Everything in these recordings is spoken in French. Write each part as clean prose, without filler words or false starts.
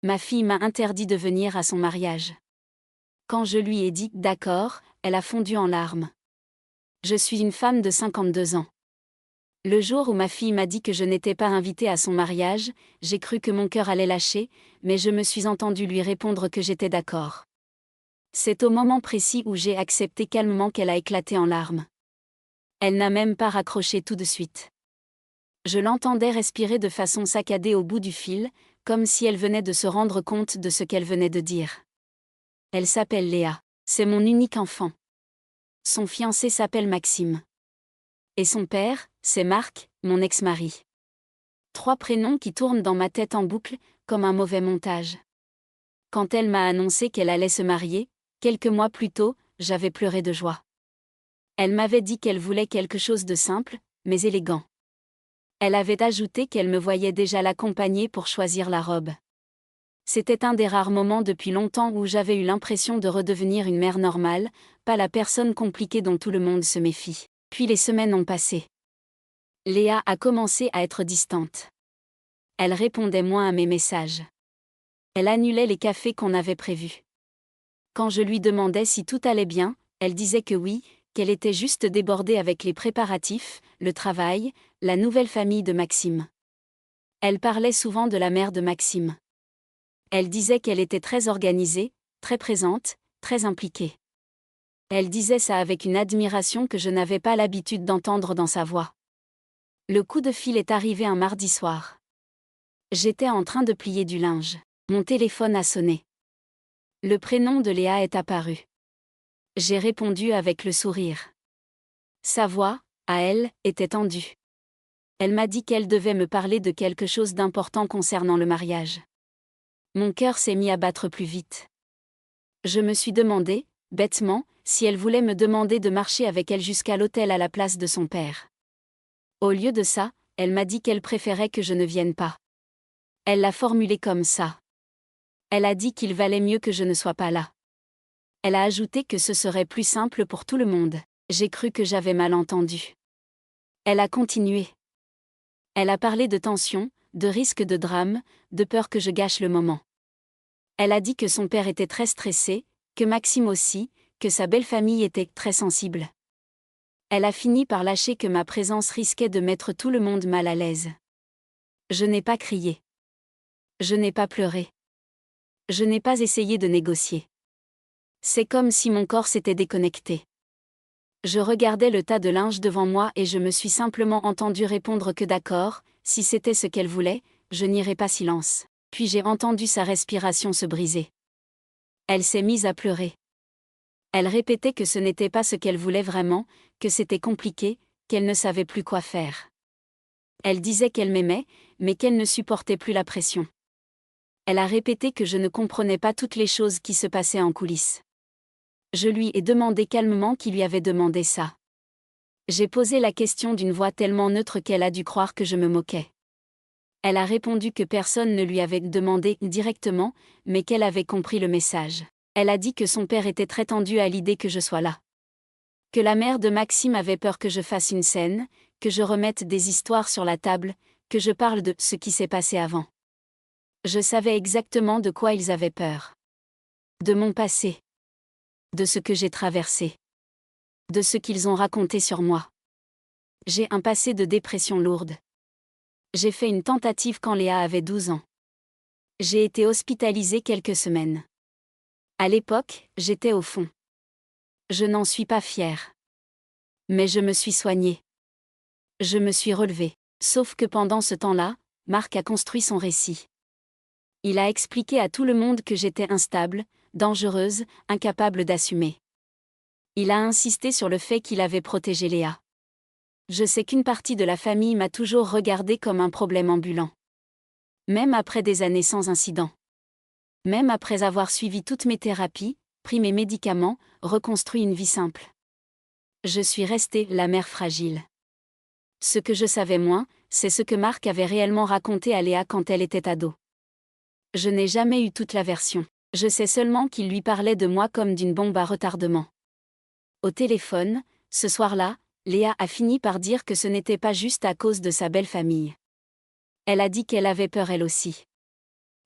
Ma fille m'a interdit de venir à son mariage. Quand je lui ai dit « d'accord », elle a fondu en larmes. Je suis une femme de 52 ans. Le jour où ma fille m'a dit que je n'étais pas invitée à son mariage, j'ai cru que mon cœur allait lâcher, mais je me suis entendue lui répondre que j'étais d'accord. C'est au moment précis où j'ai accepté calmement qu'elle a éclaté en larmes. Elle n'a même pas raccroché tout de suite. Je l'entendais respirer de façon saccadée au bout du fil, comme si elle venait de se rendre compte de ce qu'elle venait de dire. Elle s'appelle Léa. C'est mon unique enfant. Son fiancé s'appelle Maxime. Et son père, c'est Marc, mon ex-mari. 3 prénoms qui tournent dans ma tête en boucle, comme un mauvais montage. Quand elle m'a annoncé qu'elle allait se marier, quelques mois plus tôt, j'avais pleuré de joie. Elle m'avait dit qu'elle voulait quelque chose de simple, mais élégant. Elle avait ajouté qu'elle me voyait déjà l'accompagner pour choisir la robe. C'était un des rares moments depuis longtemps où j'avais eu l'impression de redevenir une mère normale, pas la personne compliquée dont tout le monde se méfie. Puis les semaines ont passé. Léa a commencé à être distante. Elle répondait moins à mes messages. Elle annulait les cafés qu'on avait prévus. Quand je lui demandais si tout allait bien, elle disait que oui, qu'elle était juste débordée avec les préparatifs, le travail, la nouvelle famille de Maxime. Elle parlait souvent de la mère de Maxime. Elle disait qu'elle était très organisée, très présente, très impliquée. Elle disait ça avec une admiration que je n'avais pas l'habitude d'entendre dans sa voix. Le coup de fil est arrivé un mardi soir. J'étais en train de plier du linge. Mon téléphone a sonné. Le prénom de Léa est apparu. J'ai répondu avec le sourire. Sa voix, à elle, était tendue. Elle m'a dit qu'elle devait me parler de quelque chose d'important concernant le mariage. Mon cœur s'est mis à battre plus vite. Je me suis demandé, bêtement, si elle voulait me demander de marcher avec elle jusqu'à l'hôtel à la place de son père. Au lieu de ça, elle m'a dit qu'elle préférait que je ne vienne pas. Elle l'a formulé comme ça. Elle a dit qu'il valait mieux que je ne sois pas là. Elle a ajouté que ce serait plus simple pour tout le monde. J'ai cru que j'avais mal entendu. Elle a continué. Elle a parlé de tension, de risque de drame, de peur que je gâche le moment. Elle a dit que son père était très stressé, que Maxime aussi, que sa belle famille était très sensible. Elle a fini par lâcher que ma présence risquait de mettre tout le monde mal à l'aise. Je n'ai pas crié. Je n'ai pas pleuré. Je n'ai pas essayé de négocier. C'est comme si mon corps s'était déconnecté. Je regardais le tas de linge devant moi et je me suis simplement entendu répondre que d'accord, si c'était ce qu'elle voulait, je n'irais pas silence. Puis j'ai entendu sa respiration se briser. Elle s'est mise à pleurer. Elle répétait que ce n'était pas ce qu'elle voulait vraiment, que c'était compliqué, qu'elle ne savait plus quoi faire. Elle disait qu'elle m'aimait, mais qu'elle ne supportait plus la pression. Elle a répété que je ne comprenais pas toutes les choses qui se passaient en coulisses. Je lui ai demandé calmement qui lui avait demandé ça. J'ai posé la question d'une voix tellement neutre qu'elle a dû croire que je me moquais. Elle a répondu que personne ne lui avait demandé directement, mais qu'elle avait compris le message. Elle a dit que son père était très tendu à l'idée que je sois là. Que la mère de Maxime avait peur que je fasse une scène, que je remette des histoires sur la table, que je parle de ce qui s'est passé avant. Je savais exactement de quoi ils avaient peur. De mon passé. De ce que j'ai traversé. De ce qu'ils ont raconté sur moi. J'ai un passé de dépression lourde. J'ai fait une tentative quand Léa avait 12 ans. J'ai été hospitalisée quelques semaines. À l'époque, j'étais au fond. Je n'en suis pas fière. Mais je me suis soignée. Je me suis relevée. Sauf que pendant ce temps-là, Marc a construit son récit. Il a expliqué à tout le monde que j'étais instable, dangereuse, incapable d'assumer. Il a insisté sur le fait qu'il avait protégé Léa. Je sais qu'une partie de la famille m'a toujours regardée comme un problème ambulant. Même après des années sans incident. Même après avoir suivi toutes mes thérapies, pris mes médicaments, reconstruit une vie simple. Je suis restée la mère fragile. Ce que je savais moins, c'est ce que Marc avait réellement raconté à Léa quand elle était ado. Je n'ai jamais eu toute la version. Je sais seulement qu'il lui parlait de moi comme d'une bombe à retardement. Au téléphone, ce soir-là, Léa a fini par dire que ce n'était pas juste à cause de sa belle famille. Elle a dit qu'elle avait peur elle aussi.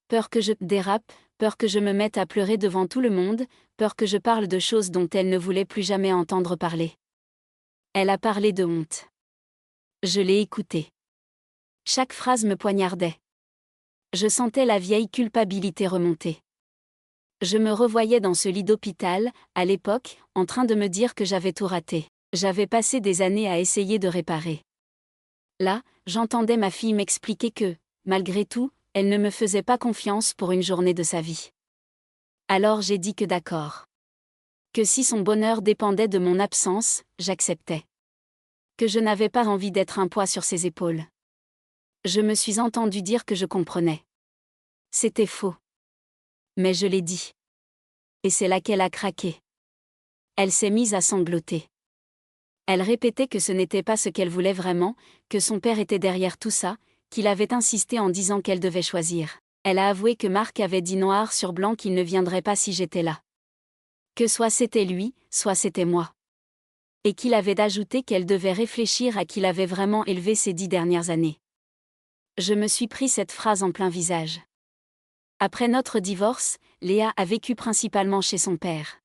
Peur que je dérape, peur que je me mette à pleurer devant tout le monde, peur que je parle de choses dont elle ne voulait plus jamais entendre parler. Elle a parlé de honte. Je l'ai écoutée. Chaque phrase me poignardait. Je sentais la vieille culpabilité remonter. Je me revoyais dans ce lit d'hôpital, à l'époque, en train de me dire que j'avais tout raté. J'avais passé des années à essayer de réparer. Là, j'entendais ma fille m'expliquer que, malgré tout, elle ne me faisait pas confiance pour une journée de sa vie. Alors j'ai dit que d'accord. Que si son bonheur dépendait de mon absence, j'acceptais. Que je n'avais pas envie d'être un poids sur ses épaules. Je me suis entendu dire que je comprenais. C'était faux. Mais je l'ai dit. Et c'est là qu'elle a craqué. Elle s'est mise à sangloter. Elle répétait que ce n'était pas ce qu'elle voulait vraiment, que son père était derrière tout ça, qu'il avait insisté en disant qu'elle devait choisir. Elle a avoué que Marc avait dit noir sur blanc qu'il ne viendrait pas si j'étais là. Que soit c'était lui, soit c'était moi. Et qu'il avait ajouté qu'elle devait réfléchir à qui l'avait vraiment élevé ces 10 dernières années. Je me suis pris cette phrase en plein visage. Après notre divorce, Léa a vécu principalement chez son père.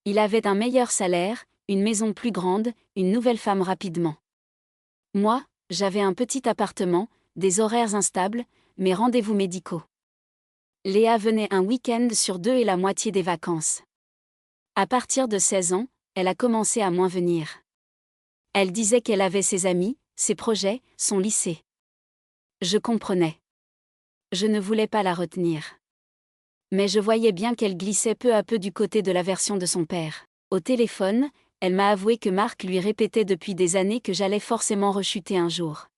Il avait un meilleur salaire, une maison plus grande, une nouvelle femme rapidement. Moi, j'avais un petit appartement, des horaires instables, mes rendez-vous médicaux. Léa venait un week-end sur 2 et la moitié des vacances. À partir de 16 ans, elle a commencé à moins venir. Elle disait qu'elle avait ses amis, ses projets, son lycée. Je comprenais. Je ne voulais pas la retenir. Mais je voyais bien qu'elle glissait peu à peu du côté de la version de son père. Au téléphone, elle m'a avoué que Marc lui répétait depuis des années que j'allais forcément rechuter un jour.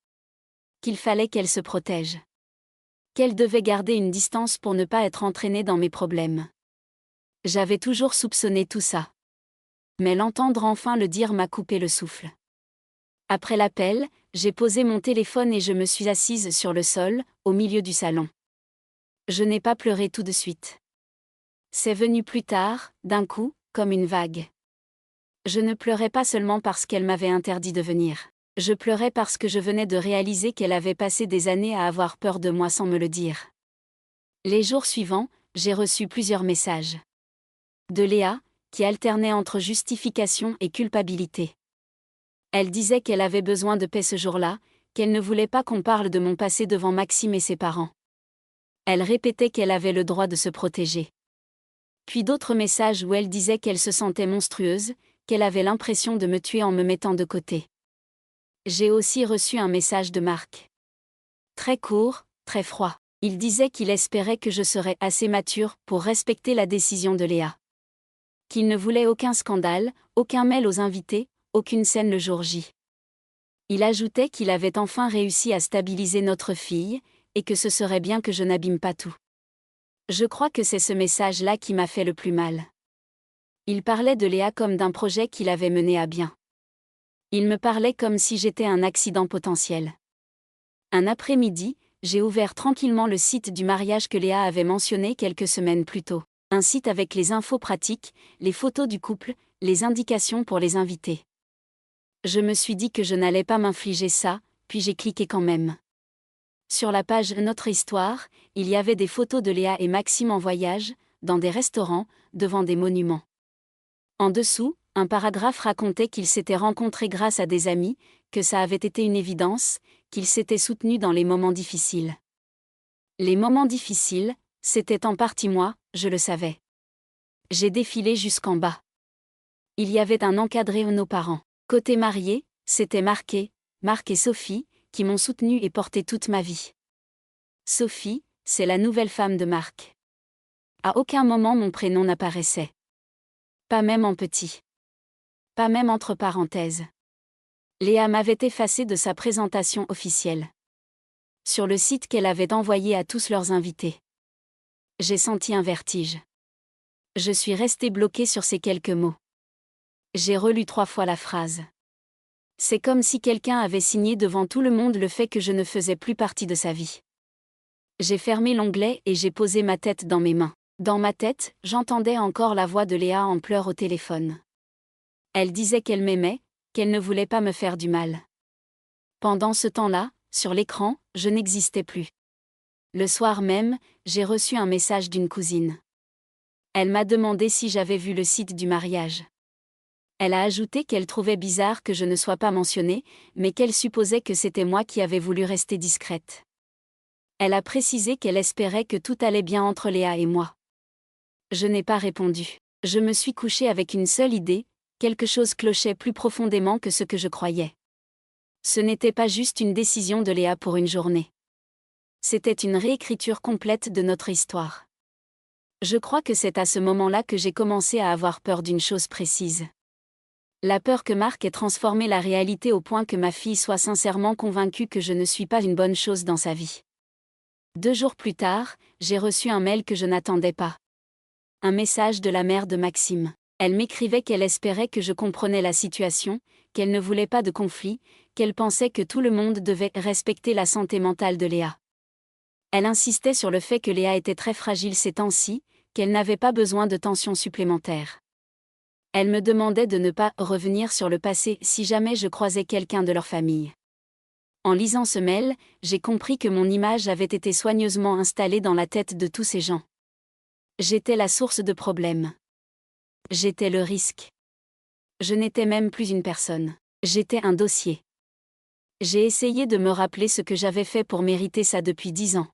Qu'il fallait qu'elle se protège. Qu'elle devait garder une distance pour ne pas être entraînée dans mes problèmes. J'avais toujours soupçonné tout ça. Mais l'entendre enfin le dire m'a coupé le souffle. Après l'appel, j'ai posé mon téléphone et je me suis assise sur le sol, au milieu du salon. Je n'ai pas pleuré tout de suite. C'est venu plus tard, d'un coup, comme une vague. Je ne pleurais pas seulement parce qu'elle m'avait interdit de venir. Je pleurais parce que je venais de réaliser qu'elle avait passé des années à avoir peur de moi sans me le dire. Les jours suivants, j'ai reçu plusieurs messages. De Léa, qui alternait entre justification et culpabilité. Elle disait qu'elle avait besoin de paix ce jour-là, qu'elle ne voulait pas qu'on parle de mon passé devant Maxime et ses parents. Elle répétait qu'elle avait le droit de se protéger. Puis d'autres messages où elle disait qu'elle se sentait monstrueuse, qu'elle avait l'impression de me tuer en me mettant de côté. J'ai aussi reçu un message de Marc. Très court, très froid. Il disait qu'il espérait que je serais assez mature pour respecter la décision de Léa. Qu'il ne voulait aucun scandale, aucun mail aux invités, aucune scène le jour J. Il ajoutait qu'il avait enfin réussi à stabiliser notre fille, et que ce serait bien que je n'abîme pas tout. Je crois que c'est ce message-là qui m'a fait le plus mal. Il parlait de Léa comme d'un projet qu'il avait mené à bien. Il me parlait comme si j'étais un accident potentiel. Un après-midi, j'ai ouvert tranquillement le site du mariage que Léa avait mentionné quelques semaines plus tôt. Un site avec les infos pratiques, les photos du couple, les indications pour les invités. Je me suis dit que je n'allais pas m'infliger ça, puis j'ai cliqué quand même. Sur la page Notre Histoire, il y avait des photos de Léa et Maxime en voyage, dans des restaurants, devant des monuments. En dessous, un paragraphe racontait qu'ils s'étaient rencontrés grâce à des amis, que ça avait été une évidence, qu'ils s'étaient soutenus dans les moments difficiles. Les moments difficiles, c'était en partie moi, je le savais. J'ai défilé jusqu'en bas. Il y avait un encadré aux nos parents. Côté marié, c'était marqué, Marc et Sophie, qui m'ont soutenu et porté toute ma vie. Sophie, c'est la nouvelle femme de Marc. À aucun moment mon prénom n'apparaissait. Pas même en petit. Pas même entre parenthèses. Léa m'avait effacé de sa présentation officielle. Sur le site qu'elle avait envoyé à tous leurs invités. J'ai senti un vertige. Je suis restée bloquée sur ces quelques mots. J'ai relu 3 fois la phrase. C'est comme si quelqu'un avait signé devant tout le monde le fait que je ne faisais plus partie de sa vie. J'ai fermé l'onglet et j'ai posé ma tête dans mes mains. Dans ma tête, j'entendais encore la voix de Léa en pleurs au téléphone. Elle disait qu'elle m'aimait, qu'elle ne voulait pas me faire du mal. Pendant ce temps-là, sur l'écran, je n'existais plus. Le soir même, j'ai reçu un message d'une cousine. Elle m'a demandé si j'avais vu le site du mariage. Elle a ajouté qu'elle trouvait bizarre que je ne sois pas mentionnée, mais qu'elle supposait que c'était moi qui avais voulu rester discrète. Elle a précisé qu'elle espérait que tout allait bien entre Léa et moi. Je n'ai pas répondu. Je me suis couchée avec une seule idée, quelque chose clochait plus profondément que ce que je croyais. Ce n'était pas juste une décision de Léa pour une journée. C'était une réécriture complète de notre histoire. Je crois que c'est à ce moment-là que j'ai commencé à avoir peur d'une chose précise. La peur que Marc ait transformé la réalité au point que ma fille soit sincèrement convaincue que je ne suis pas une bonne chose dans sa vie. 2 jours plus tard, j'ai reçu un mail que je n'attendais pas. Un message de la mère de Maxime. Elle m'écrivait qu'elle espérait que je comprenais la situation, qu'elle ne voulait pas de conflit, qu'elle pensait que tout le monde devait respecter la santé mentale de Léa. Elle insistait sur le fait que Léa était très fragile ces temps-ci, qu'elle n'avait pas besoin de tension supplémentaire. Elle me demandait de ne pas revenir sur le passé si jamais je croisais quelqu'un de leur famille. En lisant ce mail, j'ai compris que mon image avait été soigneusement installée dans la tête de tous ces gens. J'étais la source de problèmes. J'étais le risque. Je n'étais même plus une personne. J'étais un dossier. J'ai essayé de me rappeler ce que j'avais fait pour mériter ça depuis 10 ans.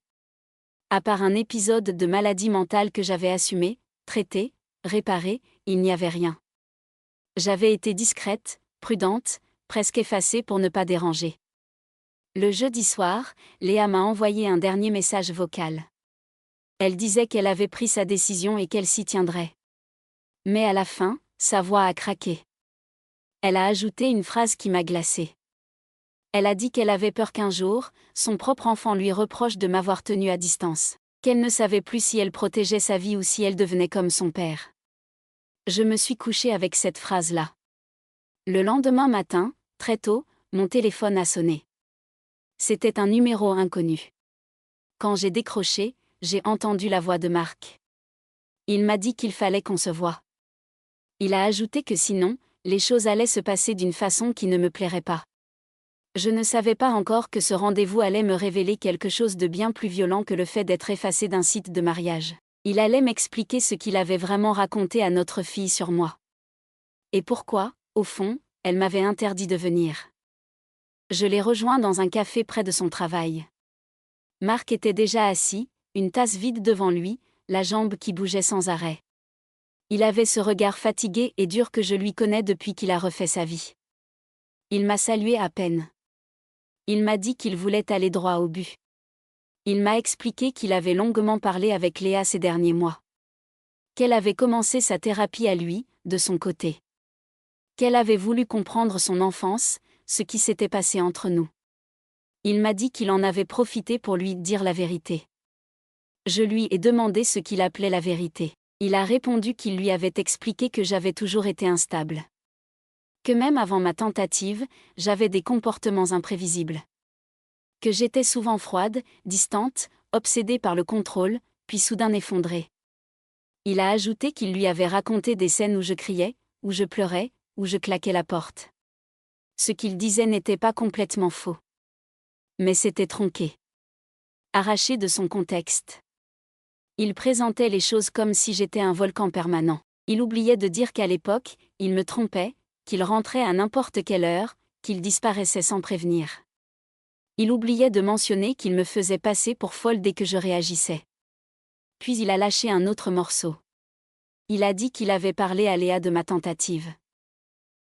À part un épisode de maladie mentale que j'avais assumé, traité, réparé, il n'y avait rien. J'avais été discrète, prudente, presque effacée pour ne pas déranger. Le jeudi soir, Léa m'a envoyé un dernier message vocal. Elle disait qu'elle avait pris sa décision et qu'elle s'y tiendrait. Mais à la fin, sa voix a craqué. Elle a ajouté une phrase qui m'a glacée. Elle a dit qu'elle avait peur qu'un jour, son propre enfant lui reproche de m'avoir tenue à distance, qu'elle ne savait plus si elle protégeait sa vie ou si elle devenait comme son père. Je me suis couchée avec cette phrase-là. Le lendemain matin, très tôt, mon téléphone a sonné. C'était un numéro inconnu. Quand j'ai décroché, j'ai entendu la voix de Marc. Il m'a dit qu'il fallait qu'on se voie. Il a ajouté que sinon, les choses allaient se passer d'une façon qui ne me plairait pas. Je ne savais pas encore que ce rendez-vous allait me révéler quelque chose de bien plus violent que le fait d'être effacé d'un site de mariage. Il allait m'expliquer ce qu'il avait vraiment raconté à notre fille sur moi. Et pourquoi, au fond, elle m'avait interdit de venir. Je l'ai rejoint dans un café près de son travail. Marc était déjà assis, une tasse vide devant lui, la jambe qui bougeait sans arrêt. Il avait ce regard fatigué et dur que je lui connais depuis qu'il a refait sa vie. Il m'a salué à peine. Il m'a dit qu'il voulait aller droit au but. Il m'a expliqué qu'il avait longuement parlé avec Léa ces derniers mois. Qu'elle avait commencé sa thérapie à lui, de son côté. Qu'elle avait voulu comprendre son enfance, ce qui s'était passé entre nous. Il m'a dit qu'il en avait profité pour lui dire la vérité. Je lui ai demandé ce qu'il appelait la vérité. Il a répondu qu'il lui avait expliqué que j'avais toujours été instable. Que même avant ma tentative, j'avais des comportements imprévisibles. Que j'étais souvent froide, distante, obsédée par le contrôle, puis soudain effondrée. Il a ajouté qu'il lui avait raconté des scènes où je criais, où je pleurais, où je claquais la porte. Ce qu'il disait n'était pas complètement faux. Mais c'était tronqué. Arraché de son contexte. Il présentait les choses comme si j'étais un volcan permanent. Il oubliait de dire qu'à l'époque, il me trompait, qu'il rentrait à n'importe quelle heure, qu'il disparaissait sans prévenir. Il oubliait de mentionner qu'il me faisait passer pour folle dès que je réagissais. Puis il a lâché un autre morceau. Il a dit qu'il avait parlé à Léa de ma tentative.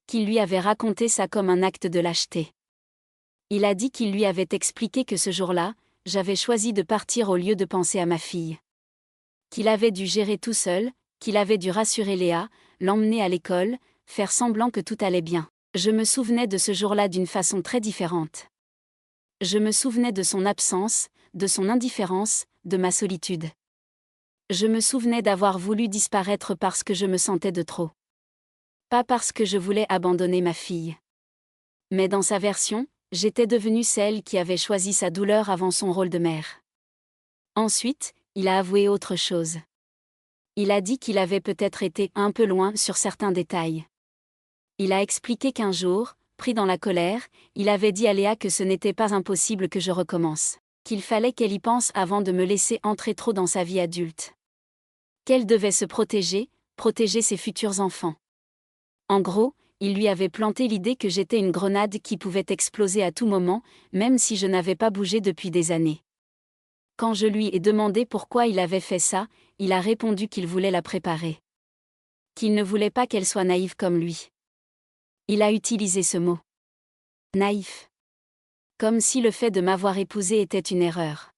Qu'il lui avait raconté ça comme un acte de lâcheté. Il a dit qu'il lui avait expliqué que ce jour-là, j'avais choisi de partir au lieu de penser à ma fille. Qu'il avait dû gérer tout seul, qu'il avait dû rassurer Léa, l'emmener à l'école, faire semblant que tout allait bien. Je me souvenais de ce jour-là d'une façon très différente. Je me souvenais de son absence, de son indifférence, de ma solitude. Je me souvenais d'avoir voulu disparaître parce que je me sentais de trop. Pas parce que je voulais abandonner ma fille. Mais dans sa version, j'étais devenue celle qui avait choisi sa douleur avant son rôle de mère. Ensuite, il a avoué autre chose. Il a dit qu'il avait peut-être été un peu loin sur certains détails. Il a expliqué qu'un jour, pris dans la colère, il avait dit à Léa que ce n'était pas impossible que je recommence. Qu'il fallait qu'elle y pense avant de me laisser entrer trop dans sa vie adulte. Qu'elle devait se protéger, protéger ses futurs enfants. En gros, il lui avait planté l'idée que j'étais une grenade qui pouvait exploser à tout moment, même si je n'avais pas bougé depuis des années. Quand je lui ai demandé pourquoi il avait fait ça, il a répondu qu'il voulait la préparer. Qu'il ne voulait pas qu'elle soit naïve comme lui. Il a utilisé ce mot. Naïf. Comme si le fait de m'avoir épousée était une erreur.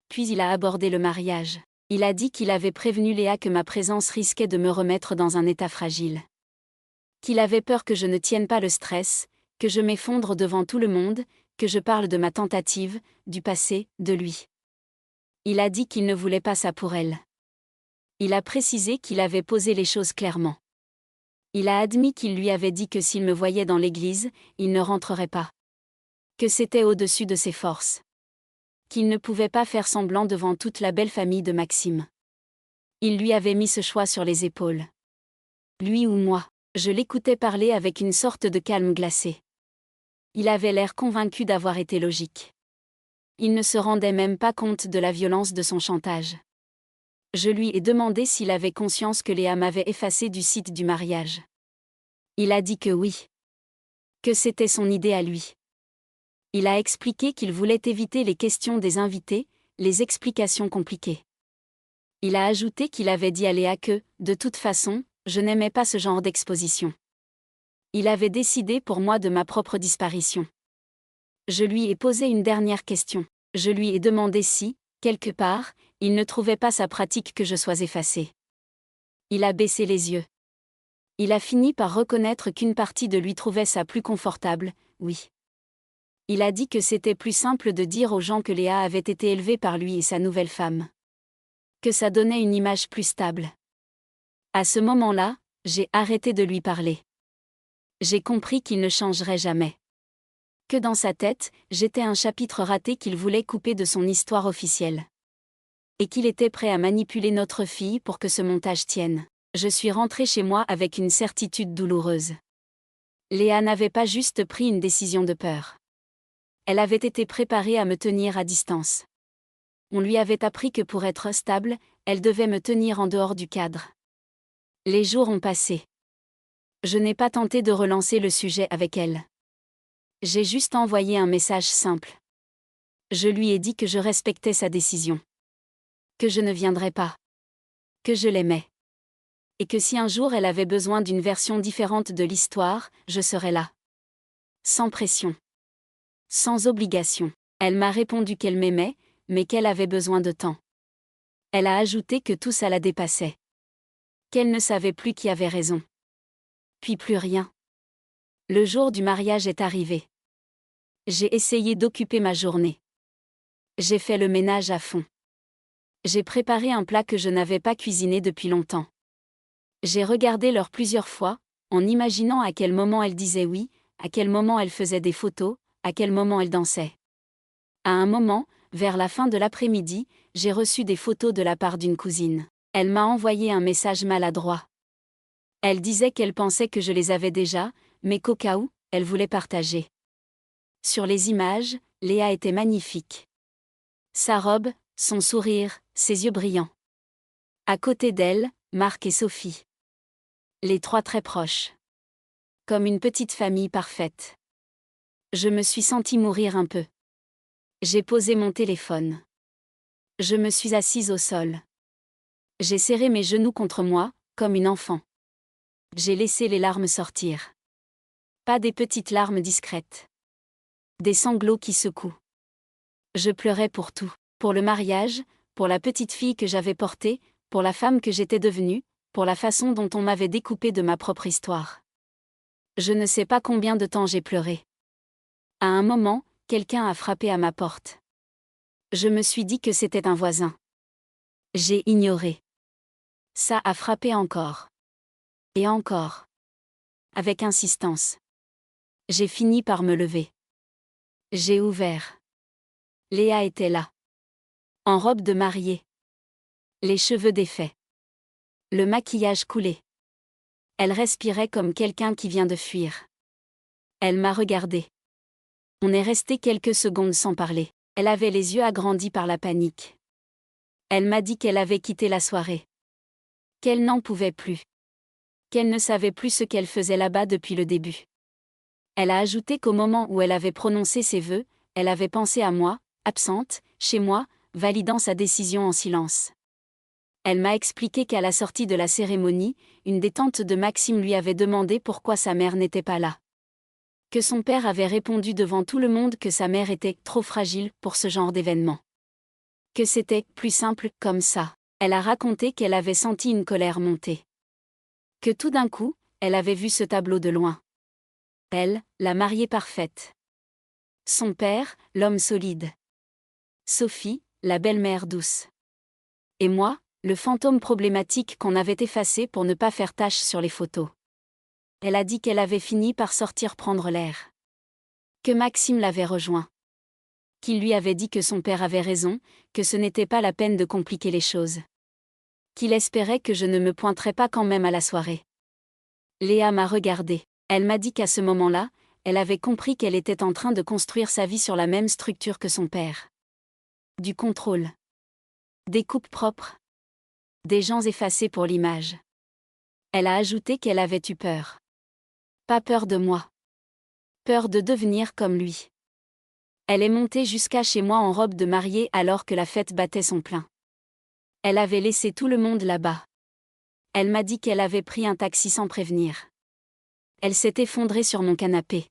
Puis il a abordé le mariage. Il a dit qu'il avait prévenu Léa que ma présence risquait de me remettre dans un état fragile. Qu'il avait peur que je ne tienne pas le stress, que je m'effondre devant tout le monde, que je parle de ma tentative, du passé, de lui. Il a dit qu'il ne voulait pas ça pour elle. Il a précisé qu'il avait posé les choses clairement. Il a admis qu'il lui avait dit que s'il me voyait dans l'église, il ne rentrerait pas. Que c'était au-dessus de ses forces. Qu'il ne pouvait pas faire semblant devant toute la belle famille de Maxime. Il lui avait mis ce choix sur les épaules. Lui ou moi, je l'écoutais parler avec une sorte de calme glacé. Il avait l'air convaincu d'avoir été logique. Il ne se rendait même pas compte de la violence de son chantage. Je lui ai demandé s'il avait conscience que Léa m'avait effacé du site du mariage. Il a dit que oui. Que c'était son idée à lui. Il a expliqué qu'il voulait éviter les questions des invités, les explications compliquées. Il a ajouté qu'il avait dit à Léa que, de toute façon, je n'aimais pas ce genre d'exposition. Il avait décidé pour moi de ma propre disparition. Je lui ai posé une dernière question. Je lui ai demandé si, quelque part, il ne trouvait pas sa pratique que je sois effacée. Il a baissé les yeux. Il a fini par reconnaître qu'une partie de lui trouvait ça plus confortable, oui. Il a dit que c'était plus simple de dire aux gens que Léa avait été élevée par lui et sa nouvelle femme. Que ça donnait une image plus stable. À ce moment-là, j'ai arrêté de lui parler. J'ai compris qu'il ne changerait jamais. Que dans sa tête, j'étais un chapitre raté qu'il voulait couper de son histoire officielle. Et qu'il était prêt à manipuler notre fille pour que ce montage tienne. Je suis rentrée chez moi avec une certitude douloureuse. Léa n'avait pas juste pris une décision de peur. Elle avait été préparée à me tenir à distance. On lui avait appris que pour être stable, elle devait me tenir en dehors du cadre. Les jours ont passé. Je n'ai pas tenté de relancer le sujet avec elle. J'ai juste envoyé un message simple. Je lui ai dit que je respectais sa décision. Que je ne viendrais pas. Que je l'aimais. Et que si un jour elle avait besoin d'une version différente de l'histoire, je serais là. Sans pression. Sans obligation. Elle m'a répondu qu'elle m'aimait, mais qu'elle avait besoin de temps. Elle a ajouté que tout ça la dépassait. Qu'elle ne savait plus qui avait raison. Puis plus rien. Le jour du mariage est arrivé. J'ai essayé d'occuper ma journée. J'ai fait le ménage à fond. J'ai préparé un plat que je n'avais pas cuisiné depuis longtemps. J'ai regardé l'heure plusieurs fois, en imaginant à quel moment elle disait oui, à quel moment elle faisait des photos, à quel moment elle dansait. À un moment, vers la fin de l'après-midi, j'ai reçu des photos de la part d'une cousine. Elle m'a envoyé un message maladroit. Elle disait qu'elle pensait que je les avais déjà, mais qu'au cas où, elle voulait partager. Sur les images, Léa était magnifique. Sa robe, son sourire, ses yeux brillants. À côté d'elle, Marc et Sophie. Les trois très proches. Comme une petite famille parfaite. Je me suis sentie mourir un peu. J'ai posé mon téléphone. Je me suis assise au sol. J'ai serré mes genoux contre moi, comme une enfant. J'ai laissé les larmes sortir. Pas des petites larmes discrètes. Des sanglots qui secouent. Je pleurais pour tout. Pour le mariage, pour la petite fille que j'avais portée, pour la femme que j'étais devenue, pour la façon dont on m'avait découpée de ma propre histoire. Je ne sais pas combien de temps j'ai pleuré. À un moment, quelqu'un a frappé à ma porte. Je me suis dit que c'était un voisin. J'ai ignoré. Ça a frappé encore. Et encore. Avec insistance. J'ai fini par me lever. J'ai ouvert. Léa était là. En robe de mariée. Les cheveux défaits. Le maquillage coulé. Elle respirait comme quelqu'un qui vient de fuir. Elle m'a regardé. On est resté quelques secondes sans parler. Elle avait les yeux agrandis par la panique. Elle m'a dit qu'elle avait quitté la soirée. Qu'elle n'en pouvait plus. Qu'elle ne savait plus ce qu'elle faisait là-bas depuis le début. Elle a ajouté qu'au moment où elle avait prononcé ses vœux, elle avait pensé à moi, absente, chez moi, validant sa décision en silence. Elle m'a expliqué qu'à la sortie de la cérémonie, une des tantes de Maxime lui avait demandé pourquoi sa mère n'était pas là. Que son père avait répondu devant tout le monde que sa mère était trop fragile pour ce genre d'événement. Que c'était plus simple comme ça. Elle a raconté qu'elle avait senti une colère monter. Que tout d'un coup, elle avait vu ce tableau de loin. Elle, la mariée parfaite. Son père, l'homme solide. Sophie, la belle-mère douce. Et moi, le fantôme problématique qu'on avait effacé pour ne pas faire tache sur les photos. Elle a dit qu'elle avait fini par sortir prendre l'air. Que Maxime l'avait rejoint. Qu'il lui avait dit que son père avait raison, que ce n'était pas la peine de compliquer les choses. Qu'il espérait que je ne me pointerais pas quand même à la soirée. Léa m'a regardée. Elle m'a dit qu'à ce moment-là, elle avait compris qu'elle était en train de construire sa vie sur la même structure que son père. Du contrôle. Des coupes propres. Des gens effacés pour l'image. Elle a ajouté qu'elle avait eu peur. Pas peur de moi. Peur de devenir comme lui. Elle est montée jusqu'à chez moi en robe de mariée alors que la fête battait son plein. Elle avait laissé tout le monde là-bas. Elle m'a dit qu'elle avait pris un taxi sans prévenir. Elle s'est effondrée sur mon canapé.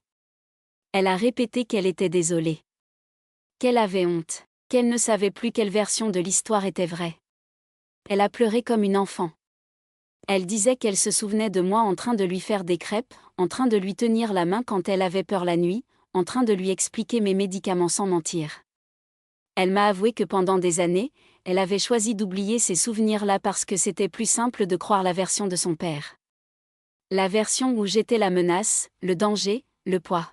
Elle a répété qu'elle était désolée. Qu'elle avait honte. Qu'elle ne savait plus quelle version de l'histoire était vraie. Elle a pleuré comme une enfant. Elle disait qu'elle se souvenait de moi en train de lui faire des crêpes, en train de lui tenir la main quand elle avait peur la nuit, en train de lui expliquer mes médicaments sans mentir. Elle m'a avoué que pendant des années, elle avait choisi d'oublier ces souvenirs-là parce que c'était plus simple de croire la version de son père. La version où j'étais la menace, le danger, le poids.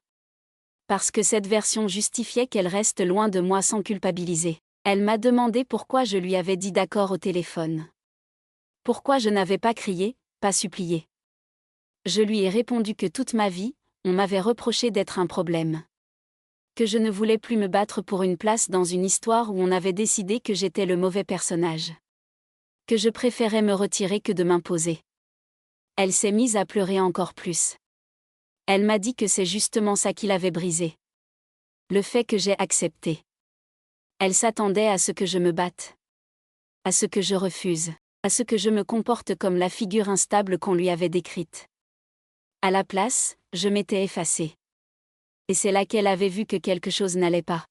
Parce que cette version justifiait qu'elle reste loin de moi sans culpabiliser. Elle m'a demandé pourquoi je lui avais dit d'accord au téléphone. Pourquoi je n'avais pas crié, pas supplié. Je lui ai répondu que toute ma vie, on m'avait reproché d'être un problème. Que je ne voulais plus me battre pour une place dans une histoire où on avait décidé que j'étais le mauvais personnage. Que je préférais me retirer que de m'imposer. Elle s'est mise à pleurer encore plus. Elle m'a dit que c'est justement ça qui l'avait brisée. Le fait que j'ai accepté. Elle s'attendait à ce que je me batte. À ce que je refuse. À ce que je me comporte comme la figure instable qu'on lui avait décrite. À la place, je m'étais effacée. Et c'est là qu'elle avait vu que quelque chose n'allait pas.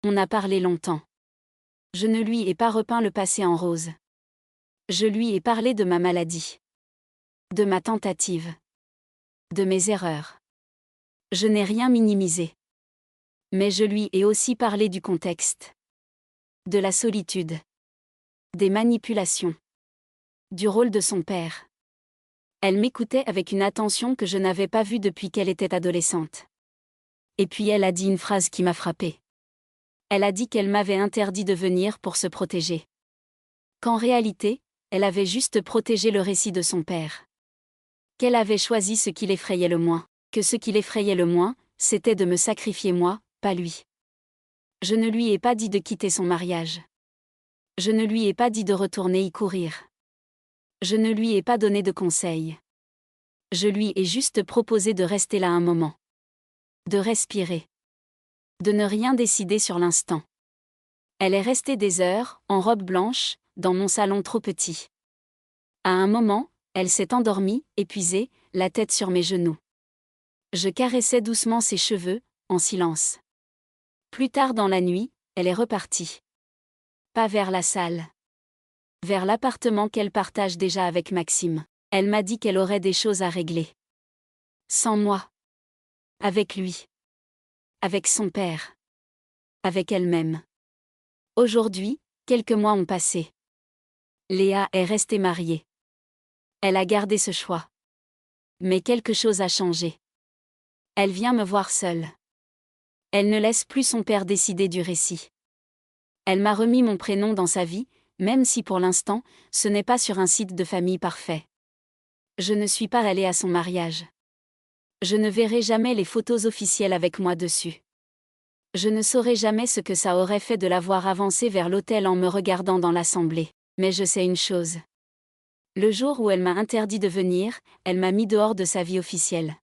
On a parlé longtemps. Je ne lui ai pas repeint le passé en rose. Je lui ai parlé de ma maladie. De ma tentative. De mes erreurs. Je n'ai rien minimisé. Mais je lui ai aussi parlé du contexte. De la solitude. Des manipulations. Du rôle de son père. Elle m'écoutait avec une attention que je n'avais pas vue depuis qu'elle était adolescente. Et puis elle a dit une phrase qui m'a frappée. Elle a dit qu'elle m'avait interdit de venir pour se protéger. Qu'en réalité, elle avait juste protégé le récit de son père. Qu'elle avait choisi ce qui l'effrayait le moins. Que ce qui l'effrayait le moins, c'était de me sacrifier moi, pas lui. Je ne lui ai pas dit de quitter son mariage. Je ne lui ai pas dit de retourner y courir. Je ne lui ai pas donné de conseils. Je lui ai juste proposé de rester là un moment. De respirer. De ne rien décider sur l'instant. Elle est restée des heures, en robe blanche, dans mon salon trop petit. À un moment, elle s'est endormie, épuisée, la tête sur mes genoux. Je caressais doucement ses cheveux, en silence. Plus tard dans la nuit, elle est repartie. Pas vers la salle. Vers l'appartement qu'elle partage déjà avec Maxime. Elle m'a dit qu'elle aurait des choses à régler. Sans moi. Avec lui. Avec son père. Avec elle-même. Aujourd'hui, quelques mois ont passé. Léa est restée mariée. Elle a gardé ce choix. Mais quelque chose a changé. Elle vient me voir seule. Elle ne laisse plus son père décider du récit. Elle m'a remis mon prénom dans sa vie, même si pour l'instant, ce n'est pas sur un site de famille parfait. Je ne suis pas allée à son mariage. Je ne verrai jamais les photos officielles avec moi dessus. Je ne saurais jamais ce que ça aurait fait de la voir avancer vers l'autel en me regardant dans l'assemblée. Mais je sais une chose. Le jour où elle m'a interdit de venir, elle m'a mis dehors de sa vie officielle.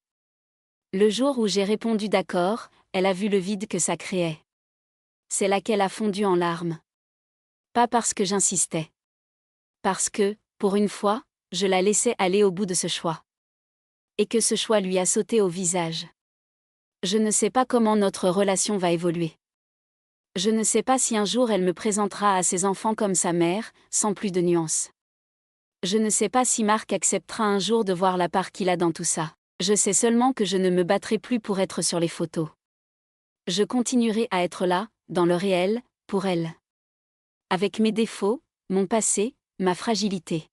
Le jour où j'ai répondu d'accord, elle a vu le vide que ça créait. C'est là qu'elle a fondu en larmes. Pas parce que j'insistais. Parce que, pour une fois, je la laissais aller au bout de ce choix. Et que ce choix lui a sauté au visage. Je ne sais pas comment notre relation va évoluer. Je ne sais pas si un jour elle me présentera à ses enfants comme sa mère, sans plus de nuances. Je ne sais pas si Marc acceptera un jour de voir la part qu'il a dans tout ça. Je sais seulement que je ne me battrai plus pour être sur les photos. Je continuerai à être là, dans le réel, pour elle. Avec mes défauts, mon passé, ma fragilité.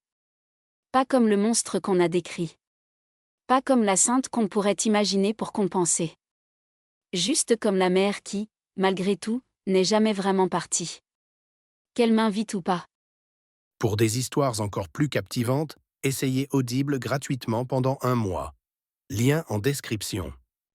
Pas comme le monstre qu'on a décrit. Pas comme la sainte qu'on pourrait imaginer pour compenser. Juste comme la mère qui, malgré tout, n'est jamais vraiment partie. Qu'elle m'invite ou pas. Pour des histoires encore plus captivantes, essayez Audible gratuitement pendant 1 mois. Lien en description.